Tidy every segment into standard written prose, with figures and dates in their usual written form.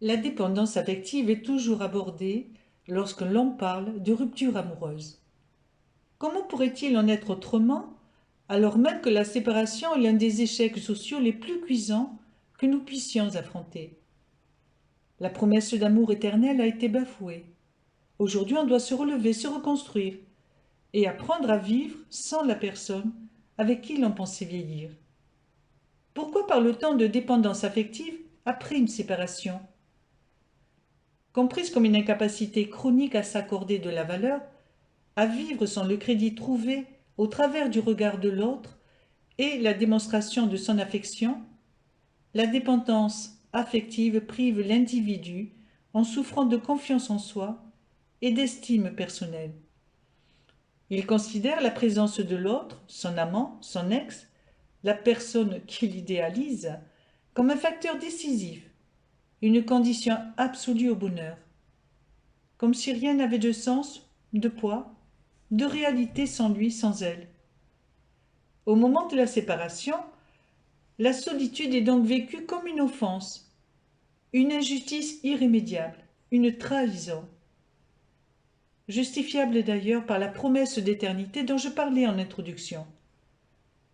La dépendance affective est toujours abordée lorsque l'on parle de rupture amoureuse. Comment pourrait-il en être autrement, alors même que la séparation est l'un des échecs sociaux les plus cuisants que nous puissions affronter? La promesse d'amour éternel a été bafouée. Aujourd'hui, on doit se relever, se reconstruire et apprendre à vivre sans la personne avec qui l'on pensait vieillir. Pourquoi parle-t-on de dépendance affective après une séparation? Comprise comme une incapacité chronique à s'accorder de la valeur, à vivre sans le crédit trouvé au travers du regard de l'autre et la démonstration de son affection, la dépendance affective prive l'individu en souffrant de confiance en soi et d'estime personnelle. Il considère la présence de l'autre, son amant, son ex, la personne qu'il idéalise, comme un facteur décisif, une condition absolue au bonheur. Comme si rien n'avait de sens, de poids, de réalité sans lui, sans elle. Au moment de la séparation, la solitude est donc vécue comme une offense, une injustice irrémédiable, une trahison, justifiable d'ailleurs par la promesse d'éternité dont je parlais en introduction.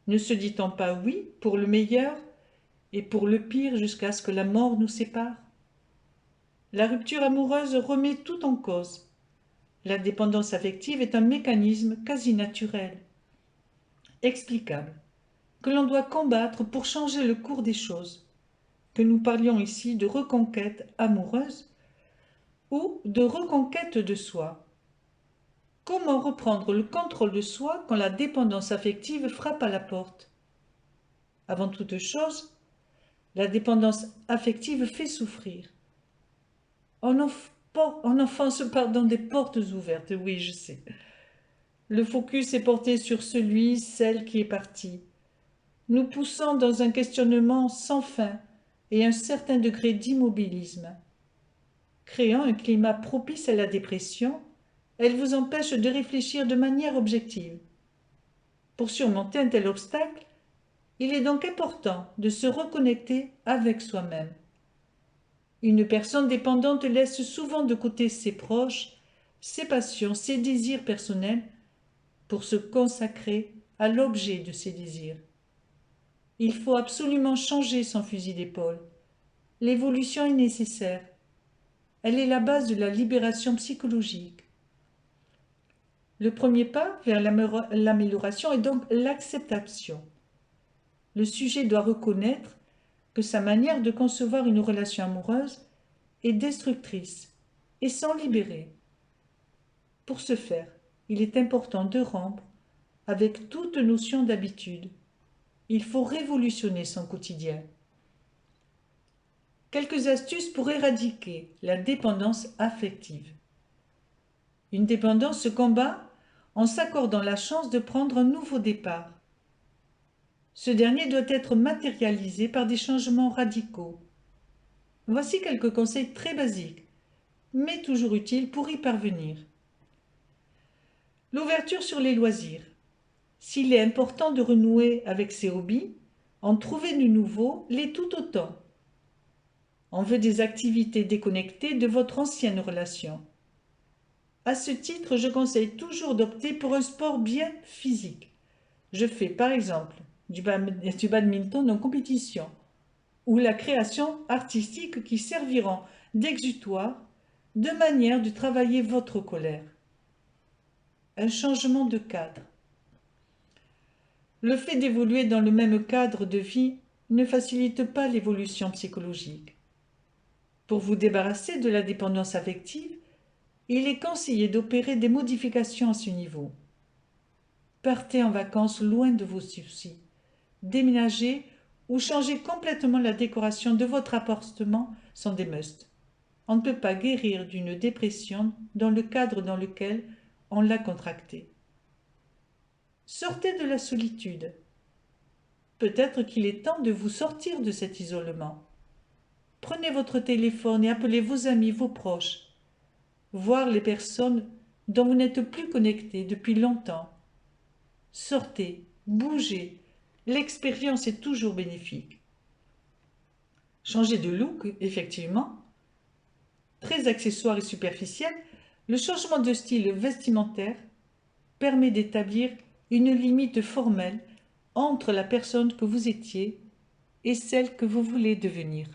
Ne se dit-on pas oui pour le meilleur et pour le pire jusqu'à ce que la mort nous sépare? La rupture amoureuse remet tout en cause. La dépendance affective est un mécanisme quasi naturel, explicable, que l'on doit combattre pour changer le cours des choses, que nous parlions ici de reconquête amoureuse ou de reconquête de soi. Comment reprendre le contrôle de soi quand la dépendance affective frappe à la porte? Avant toute chose, la dépendance affective fait souffrir. On enfonce des portes ouvertes, oui, je sais. Le focus est porté sur celui, celle qui est parti, nous poussant dans un questionnement sans fin et un certain degré d'immobilisme. Créant un climat propice à la dépression, elle vous empêche de réfléchir de manière objective. Pour surmonter un tel obstacle, il est donc important de se reconnecter avec soi-même. Une personne dépendante laisse souvent de côté ses proches, ses passions, ses désirs personnels pour se consacrer à l'objet de ses désirs. Il faut absolument changer son fusil d'épaule. L'évolution est nécessaire. Elle est la base de la libération psychologique. Le premier pas vers l'amélioration est donc l'acceptation. Le sujet doit reconnaître que sa manière de concevoir une relation amoureuse est destructrice et s'en libérer. Pour ce faire, il est important de rompre avec toute notion d'habitude. Il faut révolutionner son quotidien. Quelques astuces pour éradiquer la dépendance affective. Une dépendance se combat en s'accordant la chance de prendre un nouveau départ. Ce dernier doit être matérialisé par des changements radicaux. Voici quelques conseils très basiques, mais toujours utiles pour y parvenir. L'ouverture sur les loisirs. S'il est important de renouer avec ses hobbies, en trouver de nouveaux l'est tout autant. On veut des activités déconnectées de votre ancienne relation. À ce titre, je conseille toujours d'opter pour un sport bien physique. Je fais par exemple du badminton en compétition ou la création artistique qui serviront d'exutoire, de manière de travailler votre colère. Un changement de cadre. Le fait d'évoluer dans le même cadre de vie ne facilite pas l'évolution psychologique. Pour vous débarrasser de la dépendance affective, il est conseillé d'opérer des modifications à ce niveau. Partez en vacances loin de vos soucis. Déménagez ou changez complètement la décoration de votre appartement sont des musts. On ne peut pas guérir d'une dépression dans le cadre dans lequel on l'a contractée. Sortez de la solitude. Peut-être qu'il est temps de vous sortir de cet isolement. Prenez votre téléphone et appelez vos amis, vos proches. Voir les personnes dont vous n'êtes plus connecté depuis longtemps. Sortez, bougez. L'expérience est toujours bénéfique. Changer de look, effectivement. très accessoire et superficielle, le changement de style vestimentaire permet d'établir une limite formelle entre la personne que vous étiez et celle que vous voulez devenir.